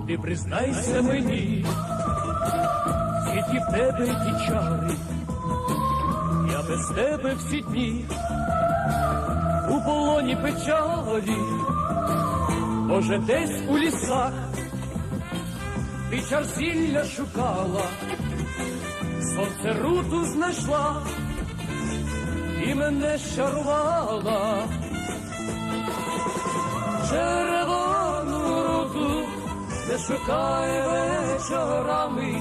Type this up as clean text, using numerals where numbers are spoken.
Ти признайся мені, скільки в тебе ті чари, я без тебе всі дні у полоні печалі. Може, десь у лісах ти чар зілля шукала, сонце руту знайшла і мене щарувала. Червону руту не шукай вечорами,